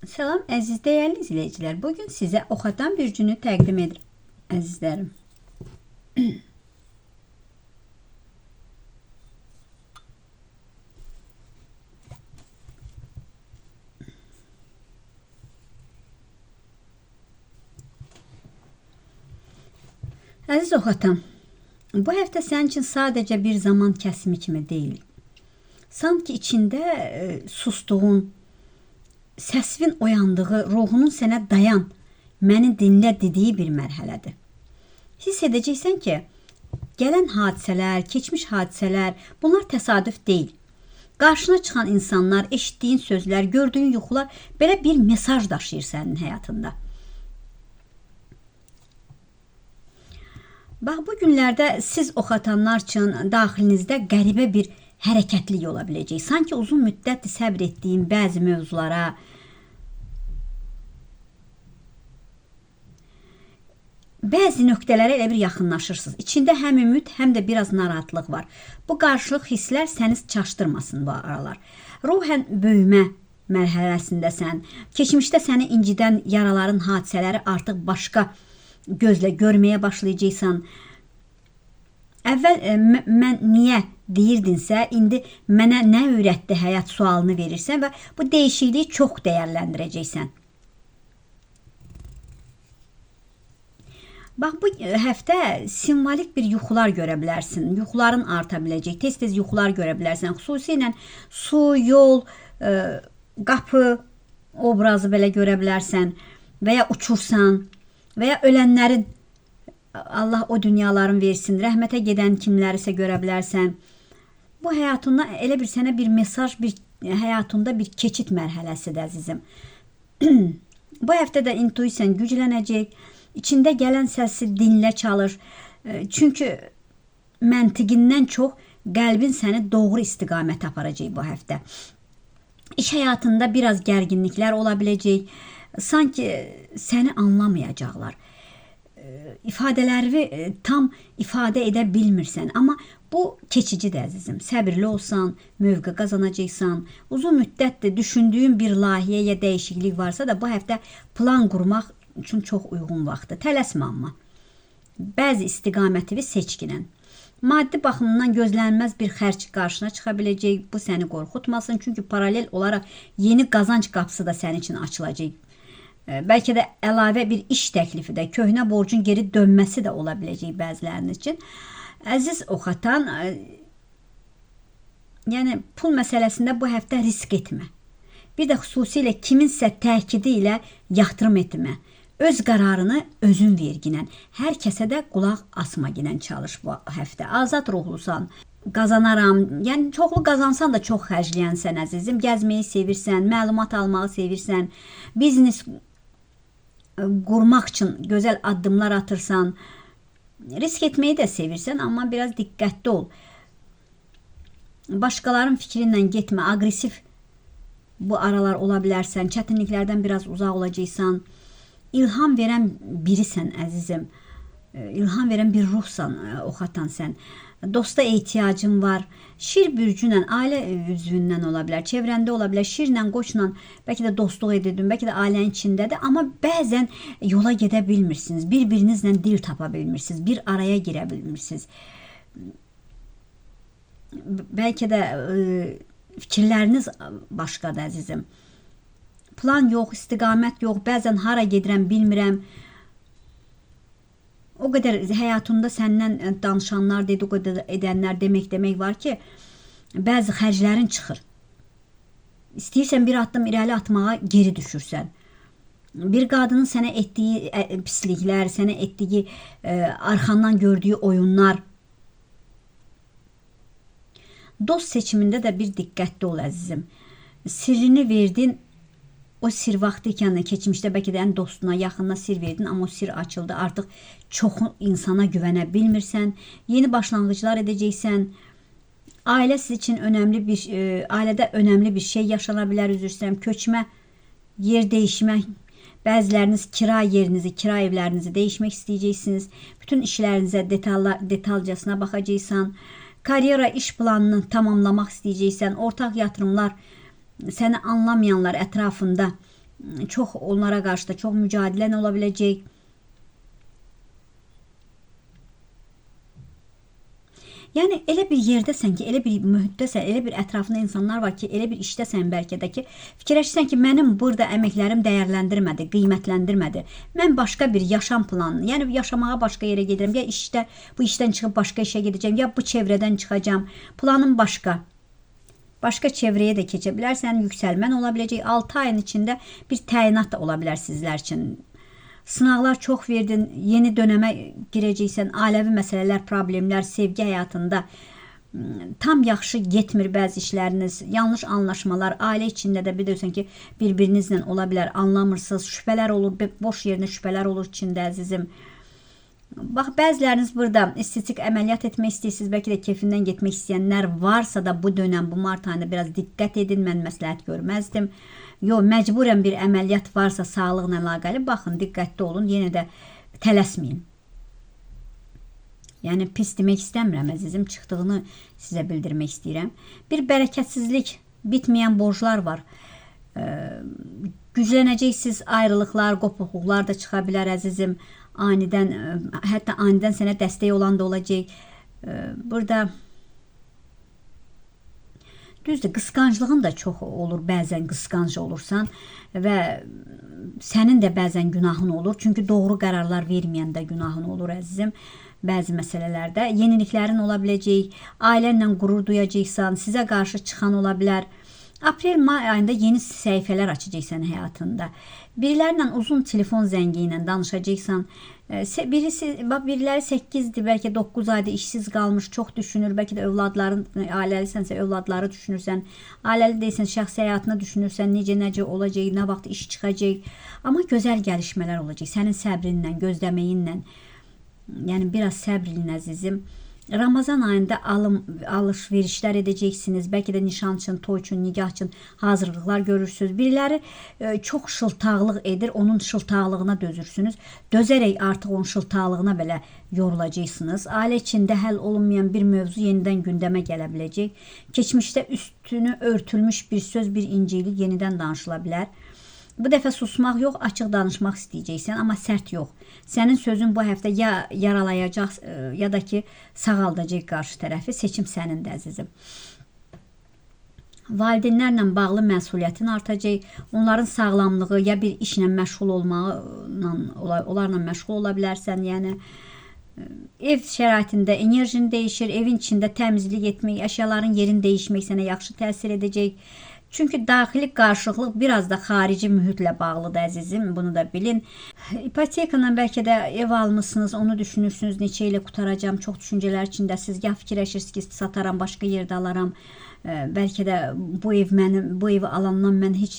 Salam əziz dəyərli izləyicilər. Bugün sizə Oxatan bürcünü təqdim edirəm əzizlərim. Əziz Oxatan, bu həftə sənin üçün sadəcə bir zaman kəsimi kimi deyil. Sanki içində sustuğun, səsinin oyandığı, ruhunun sənə dayan, məni dinlə dediyi bir mərhələdir. Hiss edəcəksən ki, gələn hadisələr, keçmiş hadisələr, bunlar təsadüf deyil. Qarşına çıxan insanlar, eşitdiyin sözlər, gördüyün yuxular belə bir mesaj daşıyır sənin həyatında. Bax, bu günlərdə siz oxatanlar üçün daxilinizdə qəribə bir hərəkətlik ola biləcək. Sanki uzun müddətdir səbr etdiyin bəzi mövzulara, bəzi nöqtələrə elə bir yaxınlaşırsınız. İçində həm ümid, həm də biraz narahatlıq var. Bu qarşılıq hisslər səni çaşdırmasın bu aralar. Ruhən böyümə mərhələsindəsən. Keçmişdə səni incidən yaraların hadisələri artıq başqa gözlə görməyə başlayacaqsan. Əvvəl mən niyə deyirdinsə, indi mənə nə öyrətdi həyat sualını verirsən və bu dəyişikliyi çox dəyərləndirəcəksən. Bax, bu həftə simvolik bir yuxular görə bilərsin. Yuxuların arta biləcək. Tez-tez yuxular görə bilərsən. Xüsusilə su, yol, qapı obrazı belə görə bilərsən və ya uçursan və ya ölənlərin, Allah o dünyaların versin, rəhmətə gedən kimlərisə görə bilərsən. Bu həyatında elə bir sənə bir mesaj, həyatında bir keçid mərhələsidir əzizim. Bu həftə də intuisiyan güclənəcək. İçində gələn səsi dinlə çalır. Çünki məntiqindən çox qəlbin səni doğru istiqamətə aparacaq bu həftə. İş həyatında biraz gərginliklər ola biləcək. Sanki səni anlamayacaqlar. İfadələri tam ifadə edə bilmirsən. Amma bu keçicidir əzizim. Səbirli olsan, mövqe qazanacaqsan. Uzun müddətdir düşündüyün bir layihəyə ya dəyişiklik varsa da bu həftə plan qurmaq üçün çox uyğun vaxtdır. Tələsmə amma. Bəzi istiqamətivi seçkinən. Maddi baxımından gözlənilməz bir xərc qarşına çıxa biləcək. Bu səni qorxutmasın. Çünki paralel olaraq yeni qazanc qapısı da sənin üçün açılacaq. Bəlkə də əlavə bir iş təklifi də, köhnə borcun geri dönməsi də ola biləcək bəziləriniz üçün. Əziz Oxatan, yəni pul məsələsində bu həftə risk etmə. Bir də xüsusilə kiminsə təkidi ilə yatırım etmə. Öz qərarını özün verginən. Hər kəsə də qulaq asma ginən çalış bu həftə. Azad ruhlusan, qazanaram. Yəni çoxlu qazansan da çox xərcləyənsən əzizim. Gəzməyi sevirsən, məlumat almağı sevirsən, biznes qurmaq üçün gözəl addımlar atırsan, risk etməyi də sevirsən, amma biraz diqqətli ol. Başqaların fikri ilə getmə, aqressiv bu aralar ola bilərsən, çətinliklərdən biraz uzaq olacaqsan. İlham verən birisən əzizim. İlham verən bir ruhsan, Oxatan sən. Dosta ehtiyacın var. Şir bürcünlə, ailə üzvündən ola bilər, çevrəndə ola bilər, şirlə, qoçla bəlkə də dostluq edirdin, bəlkə də ailənin içindədir, amma bəzən yola gedə bilmirsiniz, bir-birinizlə dil tapa bilmirsiniz, bir araya girə bilmirsiniz. Bəlkə də fikirləriniz başqadır əzizim. Plan yox, istiqamət yox, bəzən hara gedirəm bilmirəm. O qədər həyatında səndən danışanlar, dedikodu edənlər demək var ki, bəzi xərclərin çıxır. İstəyirsən bir addım irəli atmağa geri düşürsən. Bir qadının sənə etdiyi pisliklər, sənə etdiyi arxandan gördüyü oyunlar. Dost seçimində də bir diqqətli ol əzizim. Sirrini verdin. O sir vaxtı ikən keçmişdə bəlkə də ən dostuna, yaxınına sir verdin, amma o sir açıldı. Artıq çox insana güvənə bilmirsən. Yeni başlanğıclar edəcəksən. Ailə siz üçün ailədə önəmli bir şey yaşana bilər, üzr istəyirəm. Köçmə, yer dəyişmək. Bəziləriniz kira yerinizi, kira evlərinizi dəyişmək istəyəcəksiniz. Bütün işlərinizə detalcasına baxacaqsan. Karyera, iş planını tamamlamaq istəyəcəksən. Ortaq yatırımlar, səni anlamayanlar ətrafında Çox onlara qarşı da çox mücadilən ola biləcək. Yəni elə bir yerdəsən ki, elə bir mühitdəsən, elə bir ətrafında insanlar var ki, elə bir işdəsən bəlkə də ki, fikirləşirsən ki, mənim burada əməklərim dəyərləndirmədi, qiymətləndirmədi. Mən başqa bir yaşam planı, yəni yaşamağa başqa yerə gedirəm, ya işdə bu işdən çıxıb başqa işə gedəcəm, ya bu çevrədən çıxacağam. Planım başqa. Başqa çevrəyə də keçə bilərsən, yüksəlmən ola biləcək. 6 ayın içində bir təyinat da ola bilər sizlər üçün. Sınaqlar çox verdin, yeni dönəmə girəcəksən, ailəvi məsələlər, problemlər, sevgi həyatında tam yaxşı getmir bəzi işləriniz, yanlış anlaşmalar, ailə içində də bilirsən ki, bir-birinizlə ola bilər, anlamırsınız, şübhələr olur, boş yerinə şübhələr olur içində əzizim. Bax, bəziləriniz burada estetik əməliyyat etmək istəyirsiniz, bəlkə də kefindən getmək istəyənlər varsa da bu dönəm, bu mart ayında biraz diqqət edin, mən məsləhət görməzdim. Yox, məcburən bir əməliyyat varsa sağlıqla əlaqəli, baxın, diqqətli olun, yenə də tələsməyin. Yəni, pis demək istəmirəm, əzizim, çıxdığını sizə bildirmək istəyirəm. Bir bərəkətsizlik, bitməyən borclar var. Güclənəcəksiniz, ayrılıqlar, qopuqluqlar da çıxa bilər, əzizim. Anidən, hətta anidən sənə dəstək olan da olacaq. Burada düzdür, qısqanclığın da çox olur, bəzən qısqanc olursan və sənin də bəzən günahın olur. Çünki doğru qərarlar verməyəndə günahın olur, əzizim. Bəzi məsələlərdə yeniliklərin ola biləcək, ailənlə qürur duyacaqsan, sizə qarşı çıxan ola bilər. Aprel-may ayında yeni səhifələr açacaqsan həyatında. Birilərlə uzun telefon zəngi ilə danışacaqsan. Biriləri 8-dir, bəlkə 9 ayda işsiz qalmış, çox düşünür. Bəlkə də övladların, ailəlisənsə övladları düşünürsən. Ailəli deyilsən, şəxsi həyatını düşünürsən, necə olacaq, nə vaxt iş çıxacaq. Amma gözəl gəlişmələr olacaq sənin səbrinlə, gözləməyinlə. Yəni biraz səbr edin, əzizim. Ramazan ayında alış-verişlər edəcəksiniz. Bəlkə də nişan üçün, toy üçün, nigah üçün hazırlıqlar görürsünüz. Biriləri çox şıltaqlıq edir, onun şıltaqlığına dözürsünüz. Dözərək artıq onun şıltaqlığına belə yorulacaqsınız. Ailə içində həll olunmayan bir mövzu yenidən gündəmə gələ biləcək. Keçmişdə üstünü örtülmüş bir söz, bir incəlik yenidən danışıla bilər. Bu dəfə susmaq yox, açıq danışmaq istəyəcəksən, amma sərt yox. Sənin sözün bu həftə ya yaralayacaq, ya da ki, sağaldacaq qarşı tərəfi. Seçim sənindir, əzizim. Valideynlərlə bağlı məsuliyyətin artacaq. Onların sağlamlığı, ya bir işlə məşğul onlarla məşğul ola bilərsən. Yəni, ev şəraitində enerjin dəyişir, evin içində təmizlik etmək, əşyaların yerini dəyişmək sənə yaxşı təsir edəcək. Çünki daxili qarşılıqlıq biraz da xarici mühitlə bağlıdır, əzizim, bunu da bilin. İpotekla bəlkə də ev almışsınız, onu düşünürsünüz, neçə ilə qutaracam, çox düşüncələr içindəsiniz, ya fikirləşirsiniz ki, sataram, başqa yerdə alaram. Bəlkə də bu evi alandan mən heç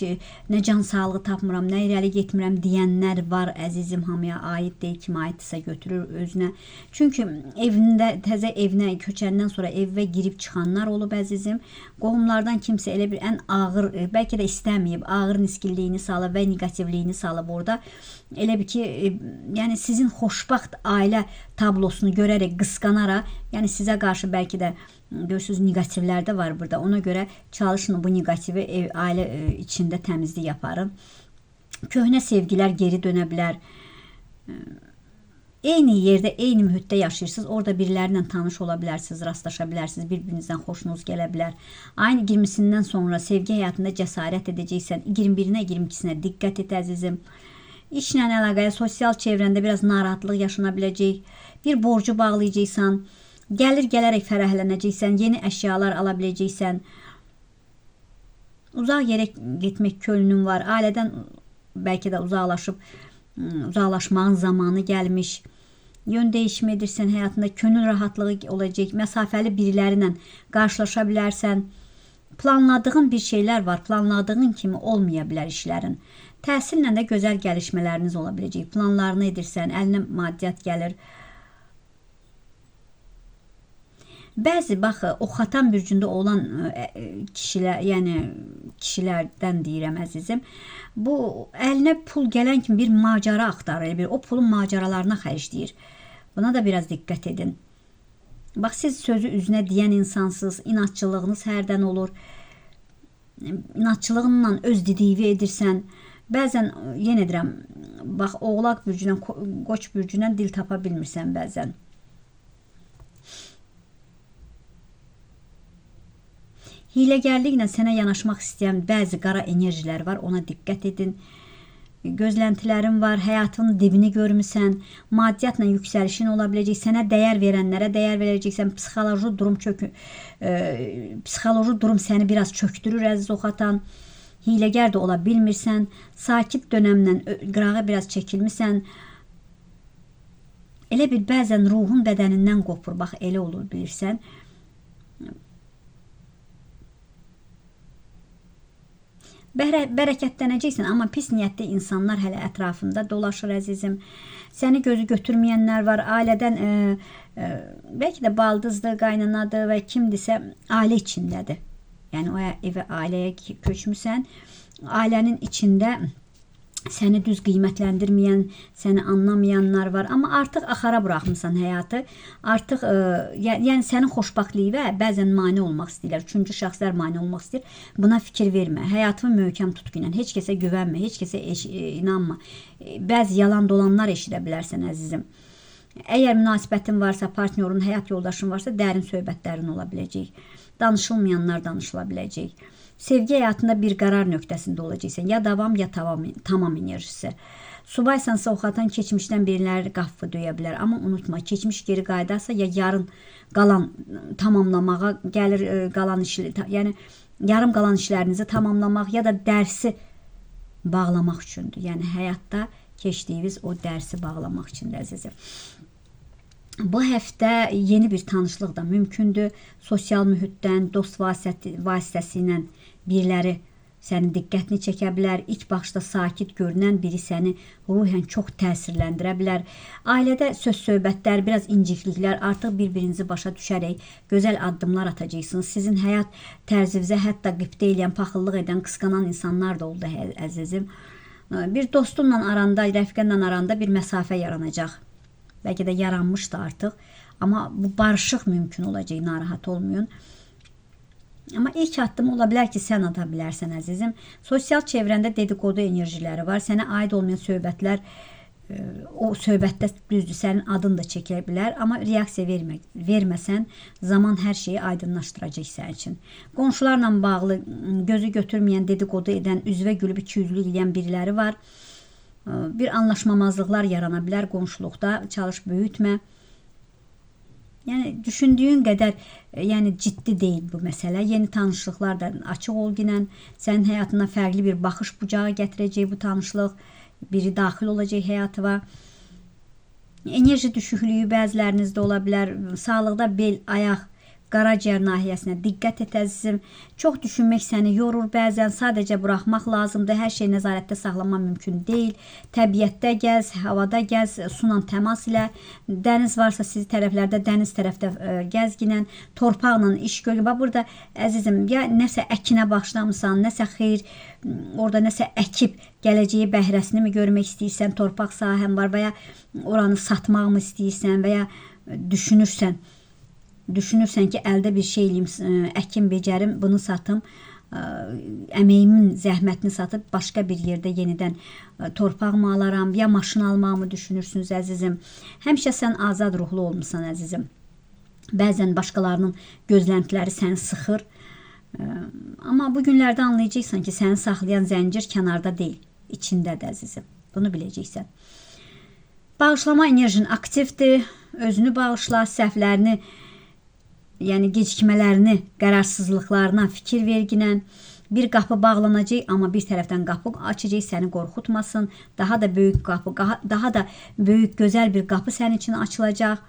nə can sağlığı tapmıram, nə irəli getmirəm deyənlər var, əzizim, hamıya aid deyil, kimə aiddirsə götürür özünə. Çünki təzə evinə köçəndən sonra evə girib çıxanlar olub, əzizim. Qohumlardan kimsə elə bir ən ağır, bəlkə də istəməyib, ağır niskilliyini salıb və negativliyini salıb orada. Elə bir ki, yəni sizin xoşbaxt ailə tablosunu görərək, qısqanaraq, yəni sizə qarşı bəlkə də görürsünüz, negativlər də var burada. Ona görə çalışın bu negativi ailə içində təmizlik yaparın. Köhnə sevgilər geri dönə bilər. Eyni yerdə, eyni mühitdə yaşayırsınız. Orada birilərlə tanış ola bilərsiniz, rastlaşa bilərsiniz. Bir-birinizdən xoşunuz gələ bilər. Ayın 20-sindən sonra sevgi həyatında cəsarət edəcəksən. 21-nə, 22-sinə diqqət et, əzizim. İşlə əlaqəli, sosial çevrəndə biraz narahatlıq yaşana biləcək. Bir borcu bağlayacaqsan. Gəlir gələrək fərəhlənəcəksən, yeni əşyalar ala biləcəksən. Uzaq yerə getmək könlün var. Ailədən bəlkə də uzaqlaşmağın zamanı gəlmiş. Yön dəyişimi edirsən həyatında, könül rahatlığı olacaq. Məsafəli birilərlə qarşılaşa bilərsən. Planladığın bir şeylər var. Planladığın kimi olmaya bilər işlərin. Təhsillə də gözəl gəlişmələriniz ola biləcək. Planlarını edirsən, əlinə maddiyyat gəlir. Bəzi, bax, oxatan bürcündə olan kişilər, yəni kişilərdən deyirəm, əzizim. Bu, əlinə pul gələn kimi bir macəra axtarır, o pulun macəralarına xərcləyir. Buna da biraz diqqət edin. Bax, siz sözü üzünə deyən insansınız, inatçılığınız hərdən olur. İnatçılığınla öz dediyi edirsən. Bəzən yenə deyirəm, bax Oğlaq bürcündən, Qoç bürcündən dil tapa bilmirsən bəzən. Hiləgərliklə sənə yanaşmaq istəyən bəzi qara enerjilər var, ona diqqət edin. Gözləntilərin var, həyatının dibini görmüsən, maddiyyatla yüksəlişin ola biləcək, sənə dəyər verənlərə dəyər verəcəksən, psixoloji durum səni biraz çöktürür əziz oxatan, hiləgər də ola bilmirsən, sakit dönəmdən qırağa biraz çəkilmirsən, elə bir bəzən ruhun bədənindən qopur, bax elə olur bilirsən. Bərəkətlənəcəksən, amma pis niyyətli insanlar hələ ətrafında dolaşır əzizim. Səni gözü götürməyənlər var, ailədən bəlkə də baldızdır, qaynanadır və kimdirsə ailə içindədir. Yəni o evə, ailəyə köçmüsən, ailənin içində səni düz qiymətləndirməyən, səni anlamayanlar var, amma artıq axara buraxmısan həyatı. Artıq yəni sənin xoşbəxtliyinə bəzən mane olmaq istəyirlər. Üçüncü şəxslər mane olmaq istəyir. Buna fikir vermə. Həyatını möhkəm tut ilə. Heç kəsə güvənmə, heç kəsə inanma. Bəzi yalan dolanlar eşidə bilərsən əzizim. Əgər münasibətin varsa, partnyorun, həyat yoldaşın varsa, dərin söhbətlərin ola biləcək. Danışılmayanlar danışıla biləcək. Sevgi həyatında bir qərar nöqtəsində olacaqsan. Ya davam, ya tamam enerjisi. Subaysansa oxatan keçmişdən biriləri qapı döyə bilər. Amma unutma, keçmiş geri qaydarsa ya yarın qalan tamamlamağa gəlir, qalan işləri, yəni yarım qalan işlərinizi tamamlamaq ya da dərsi bağlamaq üçündür. Yəni həyatda keçdiyiniz o dərsi bağlamaq üçündür əzizim. Bu həftə yeni bir tanışlıq da mümkündür. Sosial mühitdən, dost vasitəsilə biriləri sənin diqqətini çəkə bilər. İlk baxışda sakit görünən biri səni ruhən çox təsirləndirə bilər. Ailədə söz-söhbətlər, biraz incikliklər, artıq bir-birinizi başa düşərək gözəl addımlar atacaqsınız. Sizin həyat tərzinizə hətta qibtə eləyən, paxıllıq edən, qısqanan insanlar da oldu əzizim. Bir dostunla aranda, rəfiqənlə aranda bir məsafə yaranacaq. Bəlkə də yaranmışdı artıq. Amma bu barışıq mümkün olacaq, narahat olmayın. Amma ilk addım ola bilər ki, sən ata bilərsən əzizim. Sosial çevrəndə dedikodu enerjiləri var. Sənə aid olmayan söhbətlər, o söhbətdə düzdür, sənin adın da çəkilə bilər. Amma reaksiya verməsən, zaman hər şeyi aydınlaşdıracaq sənin üçün. Qonşularla bağlı gözü götürməyən, dedikodu edən, üzvə gülüb ikiyüzlülük edən biriləri var. Bir anlaşmamazlıqlar yarana bilər qonşuluqda. Çalış böyütmə. Yəni düşündüyün qədər ciddi deyil bu məsələ. Yeni tanışlıqlar da açıq ol ginən. Sənin həyatına fərqli bir baxış bucağı gətirəcək bu tanışlıq. Biri daxil olacaq həyatına. Enerji düşüklüyü bəzilərinizdə ola bilər. Sağlıqda bel, ayaq, qaraciyər nahiyəsinə diqqət et əzizim. Çox düşünmək səni yorur bəzən. Sadəcə buraxmaq lazımdır. Hər şey nəzarətdə saxlamaq mümkün deyil. Təbiətdə gəz, havada gəz, sunan təmas ilə. Dəniz varsa sizi tərəflərdə, dəniz tərəfdə gəzginən, torpaqla iş görün. Bax burada əzizim, ya nəsə əkinə başlamısan, nəsə xeyir, orada nəsə əkib gələcəyi bəhrəsini mi görmək istəyirsən, torpaq sahən var və ya oranı satmaq mı istəyirsən və ya düşünürsən ki, əldə bir şey eləyim, əkim, becərim, bunu satım, əməyimin zəhmətini satıb başqa bir yerdə yenidən torpaq mı alaram, ya maşın almağımı düşünürsünüz əzizim. Həmişə sən azad ruhlu olmuşsan əzizim. Bəzən başqalarının gözləntiləri səni sıxır. Amma bu günlərdə anlayacaqsan ki, səni saxlayan zəncir kənarda deyil, içindədir əzizim. Bunu biləcəksən. Bağışlama enerjin aktivdir. Özünü bağışla, səhvlərini, yəni gecikmələrini, qərarsızlıqlarına fikir verginən. Bir qapı bağlanacaq, amma bir tərəfdən qapı açacaq, səni qorxutmasın. Daha da böyük qapı, daha da böyük, gözəl bir qapı sənin üçün açılacaq.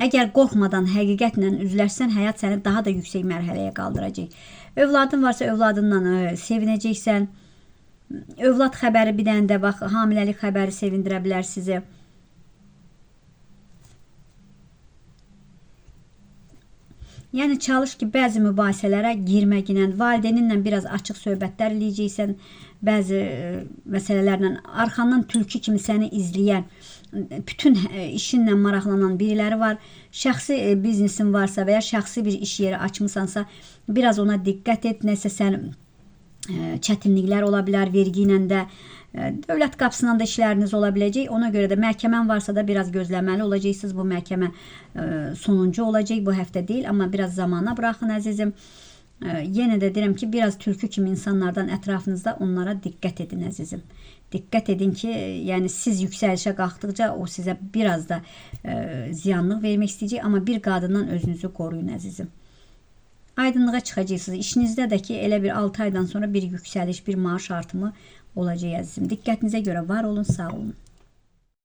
Əgər qorxmadan, həqiqətlə üzləşsən, həyat səni daha da yüksək mərhələyə qaldıracaq. Övladın varsa övladınla sevinəcəksən. Övlad xəbəri bir dənə də bax, hamiləlik xəbəri sevindirə bilər sizi. Yəni çalış ki, bəzi mübahisələrə girməginən, valideyninlə biraz açıq söhbətlər eləyəcəksən, bəzi məsələlərlə, arxandan tülkü kimi səni izləyən, bütün işinlə maraqlanan biriləri var. Şəxsi biznesin varsa və ya şəxsi bir iş yeri açmısansa, biraz ona diqqət et, nəsə sən çətinliklər ola bilər, vergi ilə də, dövlət qapısından da işləriniz ola biləcək. Ona görə də məhkəmən varsa da biraz gözləməli olacaqsınız. Bu məhkəmə sonuncu olacaq, bu həftə deyil, amma biraz zamana buraxın əzizim. Yenə də deyirəm ki, biraz tülkü kimi insanlardan ətrafınızda onlara diqqət edin əzizim. Diqqət edin ki, yəni siz yüksəlişə qalxdıqca o sizə biraz da ziyanlıq vermək istəyəcək, amma bir qadından özünüzü qoruyun əzizim. Aydınlığa çıxacaqsınız. İşinizdə də ki, elə bir 6 aydan sonra bir yüksəliş, bir maaş artımı olacaq əzizim. Diqqətinizə görə var olun, sağ olun.